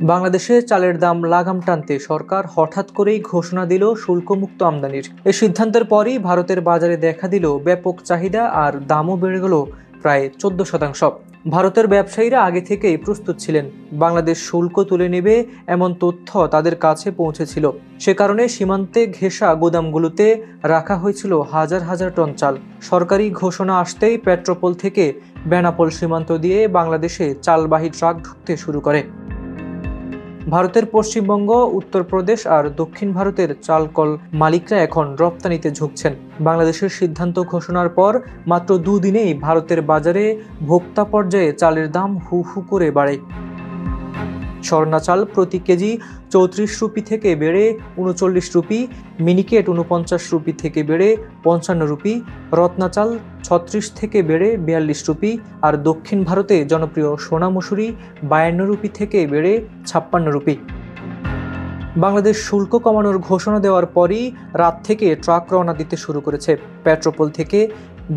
বাংলাদেশে চালের দাম লাগাম টানতে সরকার হঠাৎ করেই ঘোষণা দিল শুল্কমুক্ত আমদানির। এই সিদ্ধান্তের পরই ভারতের বাজারে দেখা দিল ব্যাপক চাহিদা আর দামও বেড়ে গেল প্রায় 14%। ভারতের ব্যবসায়ীরা আগে থেকেই প্রস্তুত ছিলেন, বাংলাদেশ শুল্ক তুলে নেবে এমন তথ্য তাদের কাছে পৌঁছেছিল। সে কারণে সীমান্তে ঘেঁষা গোদামগুলোতে রাখা হয়েছিল হাজার হাজার টন চাল। সরকারি ঘোষণা আসতেই পেট্রোপোল থেকে বেনাপোল সীমান্ত দিয়ে বাংলাদেশে চালবাহী ট্রাক ঢুকতে শুরু করে। ভারতের পশ্চিমবঙ্গ, উত্তরপ্রদেশ আর দক্ষিণ ভারতের চালকল মালিকরা এখন রপ্তানিতে ঝুঁকছেন। বাংলাদেশের সিদ্ধান্ত ঘোষণার পর মাত্র দুদিনেই ভারতের বাজারে ভোক্তা পর্যায়ে চালের দাম হু হু করে বাড়ে। স্বর্ণা চাল প্রতি কেজি 34 রুপি থেকে বেড়ে 39 রুপি, মিনিকেট 49 রুপি থেকে বেড়ে 55 রুপি, রত্না চাল 36 থেকে বেড়ে 42 রুপি, আর দক্ষিণ ভারতে জনপ্রিয় সোনা মসুরি 52 রুপি থেকে বেড়ে 56 রুপি। বাংলাদেশ শুল্ক কমানোর ঘোষণা দেওয়ার পরই রাত থেকে ট্রাক রওনা দিতে শুরু করেছে। পেট্রোপোল থেকে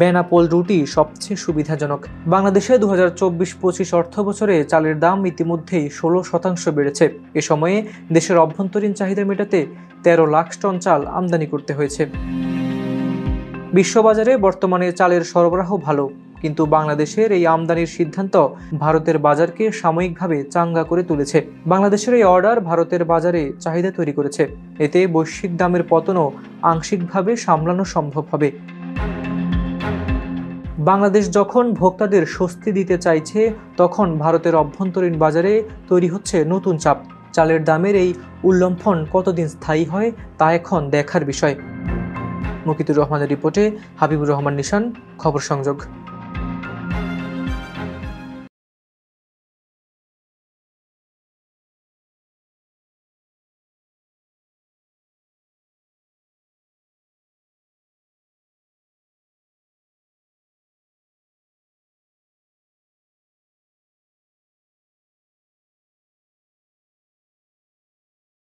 বেনাপোল রুটই সবচেয়ে সুবিধাজনক। বাংলাদেশে 2024-25 অর্থ বছরে চালের দাম ইতিমধ্যেই 16% বেড়েছে। এ সময়ে দেশের অভ্যন্তরীণ চাহিদা মেটাতে 13 লাখ টন চাল আমদানি করতে হয়েছে। বিশ্ববাজারে বর্তমানে চালের সরবরাহ ভালো, কিন্তু বাংলাদেশের এই আমদানির সিদ্ধান্ত ভারতের বাজারকে সাময়িকভাবে চাঙ্গা করে তুলেছে। বাংলাদেশের এই অর্ডার ভারতের বাজারে চাহিদা তৈরি করেছে। এতে বৈশ্বিক দামের পতনও আংশিকভাবে সামলানো সম্ভব হবে। বাংলাদেশ যখন ভোক্তাদের স্বস্তি দিতে চাইছে, তখন ভারতের অভ্যন্তরীণ বাজারে তৈরি হচ্ছে নতুন চাপ। চালের দামের এই উল্লম্ফন কতদিন স্থায়ী হয় তা এখন দেখার বিষয়। মুকিতুর রহমানের রিপোর্টে হাবিবুর রহমান নিশান, খবর সংযোগ।